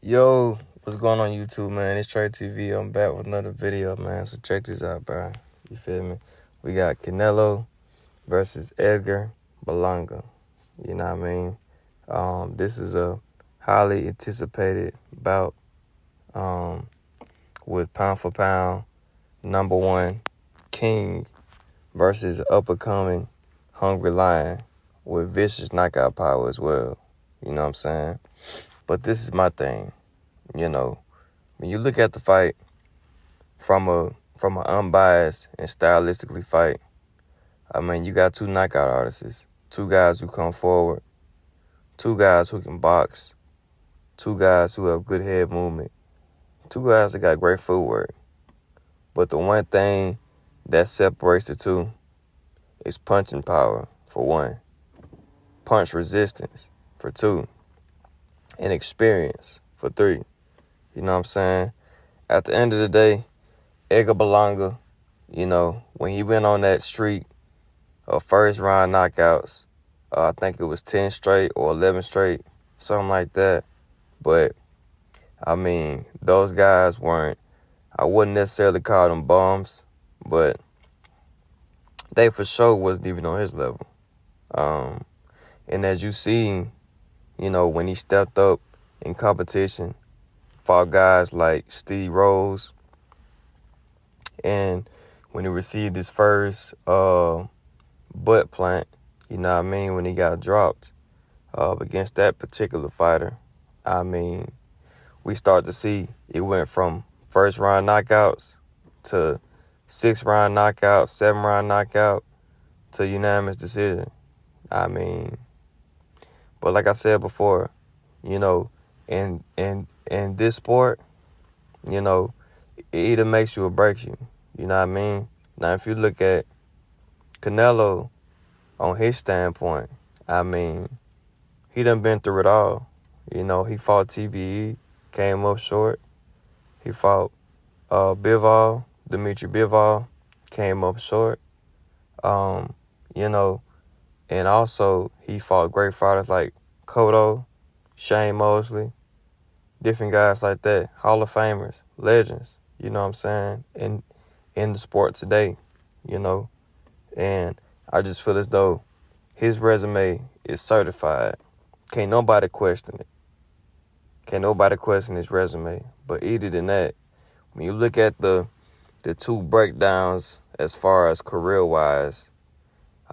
Yo, what's going on YouTube, man? It's Trey TV. I'm back with another video, man. So check this out, bro. You feel me? We got Canelo versus Edgar Berlanga. You know what I mean? This is a highly anticipated bout with pound for pound number one king versus up-and-coming hungry lion with vicious knockout power as well. You know what I'm saying? But this is my thing. You know, when you look at the fight from an unbiased and stylistically fight, I mean, you got two knockout artists, two guys who come forward, two guys who can box, two guys who have good head movement, two guys that got great footwork. But the one thing that separates the two is punching power, for one, punch resistance, for two, and experience, for three. You know what I'm saying? At the end of the day, Edgar Berlanga, you know, when he went on that streak of first round knockouts, I think it was 10 straight or 11 straight, something like that. But, I mean, those guys weren't, I wouldn't necessarily call them bums, but they for sure wasn't even on his level. And as you see, you know, when he stepped up in competition, fought guys like Steve Rose, and when he received his first butt plant, you know what I mean, when he got dropped against that particular fighter, I mean, we start to see it went from first round knockouts to 6 round knockout, 7 round knockout to unanimous decision. I mean, but like I said before, you know, in this sport, you know, it either makes you or breaks you. You know what I mean? Now, if you look at Canelo on his standpoint, I mean, he done been through it all. You know, he fought TBE, came up short. He fought Dimitri Bivol, came up short. You know, and also he fought great fighters like Cotto, Shane Mosley, different guys like that, Hall of Famers, legends, you know what I'm saying, in the sport today, you know. And I just feel as though his resume is certified. Can't nobody question it. Can't nobody question his resume. But either than that, when you look at the two breakdowns as far as career-wise,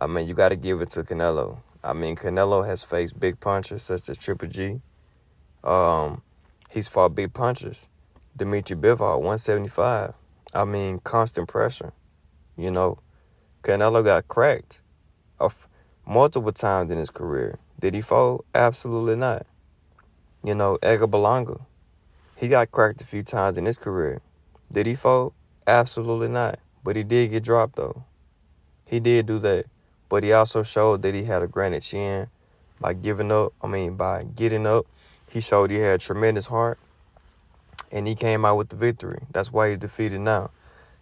I mean, you got to give it to Canelo. I mean, Canelo has faced big punchers such as Triple G. He's fought big punchers. Dimitri Bivol, 175. I mean, constant pressure. You know, Canelo got cracked multiple times in his career. Did he fold? Absolutely not. You know, Edgar Berlanga, he got cracked a few times in his career. Did he fold? Absolutely not. But he did get dropped, though. He did do that. But he also showed that he had a granite chin by getting up. He showed he had tremendous heart, and he came out with the victory. That's why he's defeated now.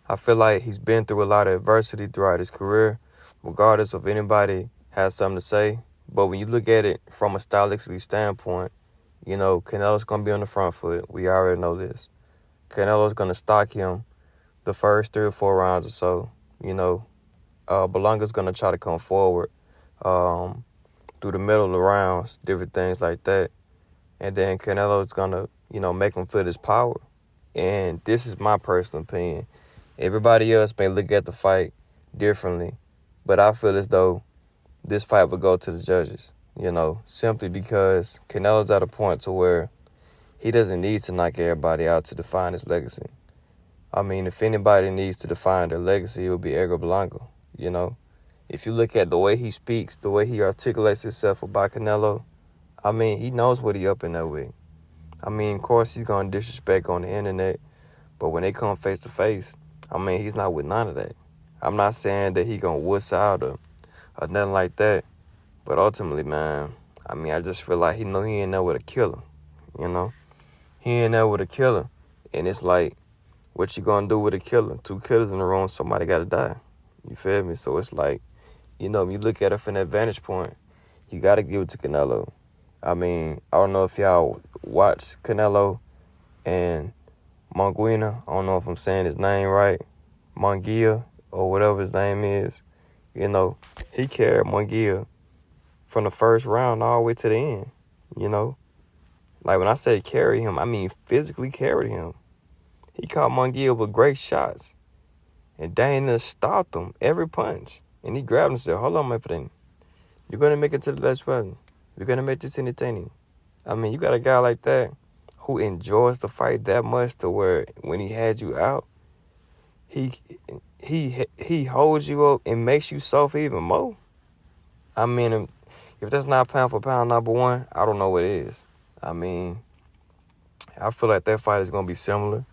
I feel like he's been through a lot of adversity throughout his career, regardless of anybody has something to say. But when you look at it from a stylistic standpoint, you know, Canelo's going to be on the front foot. We already know this. Canelo's going to stock him the first 3 or 4 rounds or so. You know, Berlanga's going to try to come forward through the middle of the rounds, different things like that. And then Canelo's going to, you know, make him feel his power. And this is my personal opinion. Everybody else may look at the fight differently, but I feel as though this fight would go to the judges, you know, simply because Canelo's at a point to where he doesn't need to knock everybody out to define his legacy. I mean, if anybody needs to define their legacy, it would be Edgar Berlanga, you know. If you look at the way he speaks, the way he articulates himself about Canelo, I mean, he knows what he up in there with. I mean, of course, he's going to disrespect on the internet, but when they come face to face, I mean, he's not with none of that. I'm not saying that he going to wuss out or nothing like that, but ultimately, man, I mean, I just feel like he ain't there with a killer, you know. He ain't there with a killer, and it's like, what you going to do with a killer? 2 killers in the room, somebody got to die. You feel me? So it's like, you know, when you look at it from that vantage point, you got to give it to Canelo. I mean, I don't know if y'all watch Canelo and Monguina. I don't know if I'm saying his name right. Munguia or whatever his name is. You know, he carried Munguia from the first round all the way to the end. You know, like when I say carry him, I mean physically carried him. He caught Munguia with great shots. And Dana stopped him every punch. And he grabbed him and said, hold on, my friend. You're going to make it to the last round. You're going to make this entertaining. I mean, you got a guy like that who enjoys the fight that much to where when he had you out, he holds you up and makes you suffer even more. I mean, if that's not pound for pound number one, I don't know what is. I mean, I feel like that fight is going to be similar.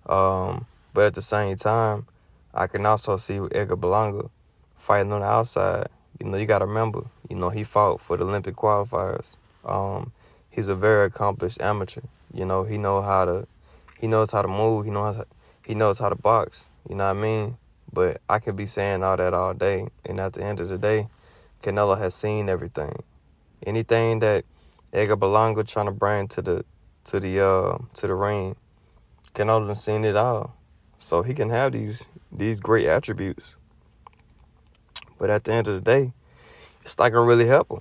But at the same time, I can also see Edgar Berlanga fighting on the outside. You know, you got to remember, you know, he fought for the Olympic qualifiers. He's a very accomplished amateur. You know, he knows how to move. He knows how to box. You know what I mean? But I could be saying all that all day, and at the end of the day, Canelo has seen everything. Anything that Edgar Berlanga trying to bring to the ring, Canelo done seen it all. So he can have these great attributes. But at the end of the day, it's not gonna really help him.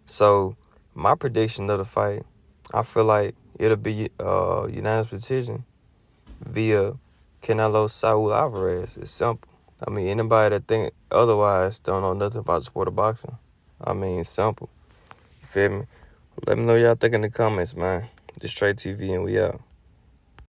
So my prediction of the fight, I feel like it'll be unanimous decision via Canelo Saul Alvarez. It's simple. I mean, anybody that think otherwise don't know nothing about the sport of boxing. I mean, it's simple. You feel me? Let me know y'all think in the comments, man. Just Straight TV and we out.